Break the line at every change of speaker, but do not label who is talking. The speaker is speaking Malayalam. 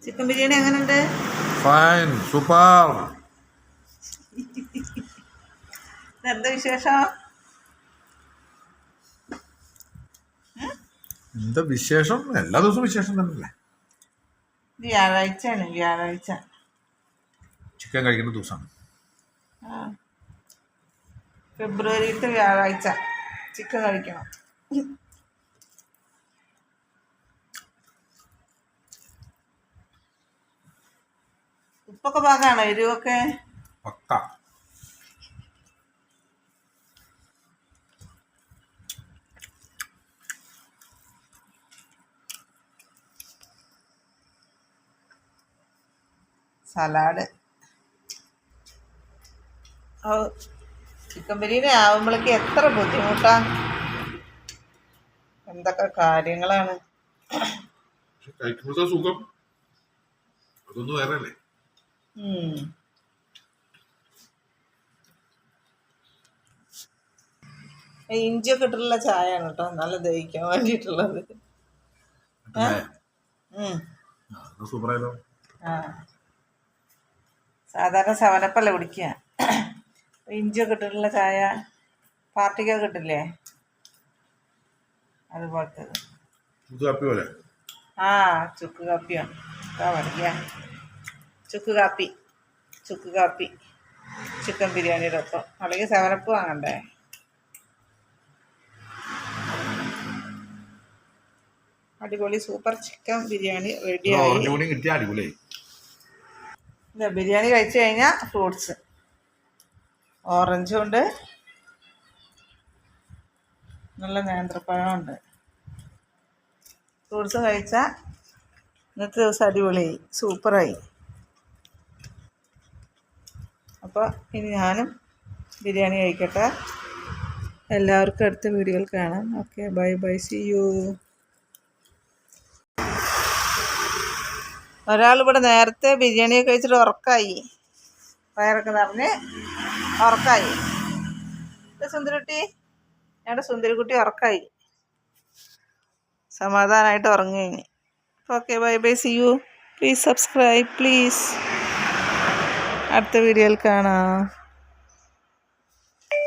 ചിക്കൻ ബിരിയാണി എങ്ങനെയുണ്ട്?
Fine, super.
എന്താ വിശേഷം?
എന്താ വിശേഷം? എല്ലാ ദിവസവും വിശേഷം തന്നെയല്ലേ.
വ്യാഴാഴ്ചയാണ്, വ്യാഴാഴ്ച
ചിക്കൻ കഴിക്കുന്ന ദിവസമാണ്.
ഫെബ്രുവരിയിലത്തെ വ്യാഴാഴ്ച ചിക്കൻ കഴിക്കണം. ഉപ്പൊക്കെ പാകാണോ? എരിവൊക്കെ
പക്ക.
സലാഡ്. ചിക്കൻ ബിരിയാണി ആവുമ്പോഴേക്ക് എത്ര ബുദ്ധിമുട്ടാ, എന്തൊക്കെ കാര്യങ്ങളാണ്.
കഴിക്കുമ്പോഴത്തെ സുഖം അതൊന്നും വേറെ അല്ലേ.
ഇഞ്ചിയൊക്കെ ഇട്ടിട്ടുള്ള ചായയാണ് കേട്ടോ നല്ല ദഹിക്കാൻ വേണ്ടിയിട്ടുള്ളത്.
സൂപ്പറായാലോ.
സാധാരണ സവനപ്പല്ലേ കുടിക്കുക, ഇഞ്ചിയൊക്കെ ഇട്ടിട്ടുള്ള ചായ പാർട്ടിക്കൊക്കെ കിട്ടില്ലേ, അതുപോലത്തത്. ചുക്ക് കാപ്പിയോ എന്താ പറയുക, ചുക്ക് കാപ്പി ചിക്കൻ ബിരിയാണിയുടെ ഒപ്പം. അല്ലെങ്കിൽ സവനപ്പ് വാങ്ങണ്ടേ. അടിപൊളി സൂപ്പർ ചിക്കൻ ബിരിയാണി റെഡിയായി. ബിരിയാണി കഴിച്ചു കഴിഞ്ഞാൽ ഫ്രൂട്ട്സ്, ഓറഞ്ചും ഉണ്ട്, നല്ല നേന്ത്രപ്പഴം ഉണ്ട്. ഫ്രൂട്ട്സ് കഴിച്ചാൽ ഇന്നത്തെ ദിവസം അടിപൊളിയായി, സൂപ്പറായി. അപ്പോൾ ഇനി ഞാനും ബിരിയാണി കഴിക്കട്ടെ. എല്ലാവർക്കും അടുത്ത വീഡിയോയിൽ കാണാം. Okay, bye bye, see you. ഒരാളിവിടെ നേരത്തെ ബിരിയാണിയൊക്കെ കഴിച്ചിട്ട് ഉറക്കമായി, വയറൊക്കെ നിറഞ്ഞ് ഉറക്കമായി. സുന്ദരിക്കുട്ടി, ഞങ്ങളുടെ സുന്ദരിക്കുട്ടി ഉറക്കമായി, സമാധാനമായിട്ട് ഉറങ്ങി കഴിഞ്ഞ്. Okay, bye bye, see you. Please subscribe, please. അടുത്ത വീഡിയോയിൽ കാണാം.